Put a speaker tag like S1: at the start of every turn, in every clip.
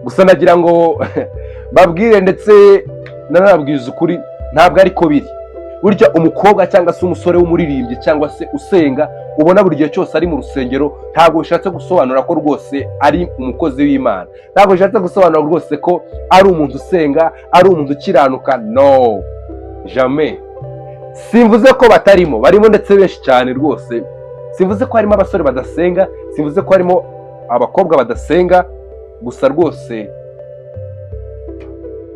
S1: gusa nagira ngo babwire ndetse nanababwiza ukuri ntabwo ariko biri. Burya umukobwa cyangwa se umusore w'umuririmbyi cyangwa se usenga ubona buri gihe cyose ari mu rusengero ntabwo bishatse gusobanura ko rwose ari umukozi w'Imana, ntabwo bishatse gusobanura rwose ko ari umuntu usenga, ari umuntu ukiranuka. No, jamais. Simvuze ko batarimo, barimo ndetse benshi cyane rwose. Simvuze ko harimo abasore badasenga, simvuze ko harimo abakobwa badasenga, gusa rwose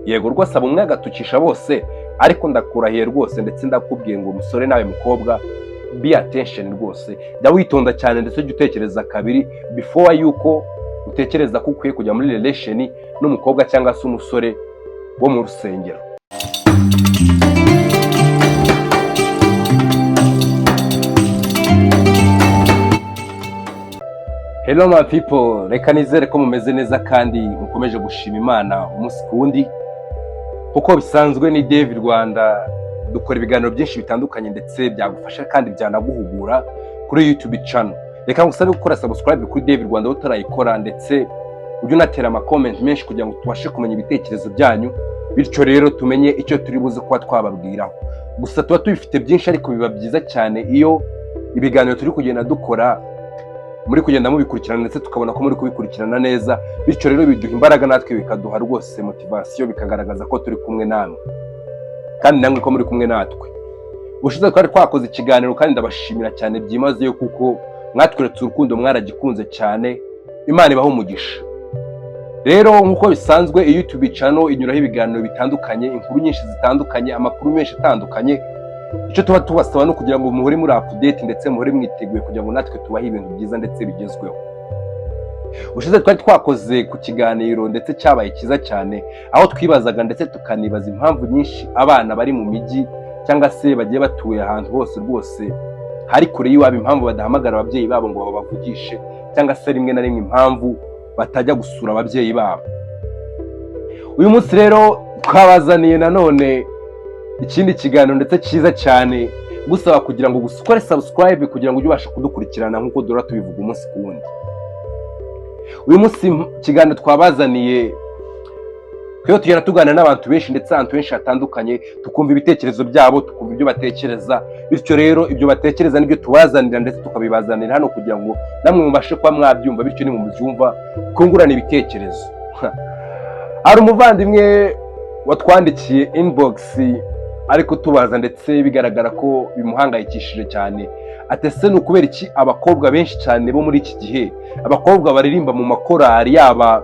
S1: yego rwose abumwe agatukisha bose, ariko ndakurahiye rwose ndetse ndakubwiye ngo umusore nawe mukobwa be attention rwose, jya witonda cyane ndetse jya utekereza kabiri before yuko utekereza ko ukwiye kujya muri relation n'umukobwa cyangwa se umusore wo mu rusengero. Hello my people, reka nizere ko mumeze neza kandi mukomeje gushima Imana umunsi ku wundi. Uko bisanzwe ni David Rwanda, dukora ibiganiro byinshi bitandukanye ndetse byagufasha kandi byanaguhugura kuri YouTube channel. Reka ngusabe gukora subscribe kuri David Rwanda utarayikora, ndetse ujye unatera ama comment menshi kugira ngo tubashe kumenya ibitekerezo byanyu, bityo rero tumenye icyo turi buze kuba twababwiraho. Gusa tuba tubifite byinshi, ariko biba byiza cyane iyo ibiganiro turi kugenda dukora muri kugenda mubikurikirana ndetse tukabona ko muri kubikurikirana neza, bityo rero biduha imbaraga natwe bikaduha rwose motivation, bikagaragaza ko turi kumwe namwe kandi namwe ko muri kumwe natwe. Ubushize twari twakoze ikiganiro kandi ndabashimira cyane byimazeyo kuko mwatweretse urukundo, mwaragikunze cyane. Imana ibaho umugisha. Rero nkuko bisanzwe YouTube channel inyuraho ibiganiro bitandukanye, inkuru nyinshi zitandukanye, amakuru menshi atandukanye. Icyo tuba tubasaba no kugira ngo muhore muri update ndetse muhore mwiteguye kugira ngo natwe tubahe ibintu byiza ndetse bigezweho. Ushize twari twakoze ku kiganiro ndetse cyabaye kiza cyane, aho twibazaga ndetse tukanibaza impamvu nyinshi abana bari mu miji cyangwa se bagiye batuye ahantu hose rwose hari kure y'iwabo, impamvu badahamagara ababyeyi babo ngo babavugishe, cyangwa se rimwe na rimwe impamvu batajya gusura ababyeyi babo. Uyu munsi rero twabazaniye nanone ikindi kiganiro ndetse cyiza cyane, gusaba kugira ngo ukore subscribe kugira ngo ujye ubasha kudukurikirana nkuko dora tubivuga umunsi ku wundi. Uyu munsi kiganiro twabazaniye twe tugenda tuganira n'abantu benshi ndetse abantu benshi hatandukanye, tukumva ibitekerezo byabo, tukumva ibyo batekereza, bityo rero ibyo batekereza nibyo tubazanira ndetse tukabibazanira hano kugira ngo namwe mubashe kuba mwabyumva, bityo ni mubyumva kungurana ibitekerezo. Hari umuvandimwe watwandikiye inbox ariko tubaza ndetse bigaragara ko bimuhangayikishije cyane. Atese ni ukubera iki abakobwa benshi cyane bo muri iki gihe, abakobwa baririmba mu makorari, yaba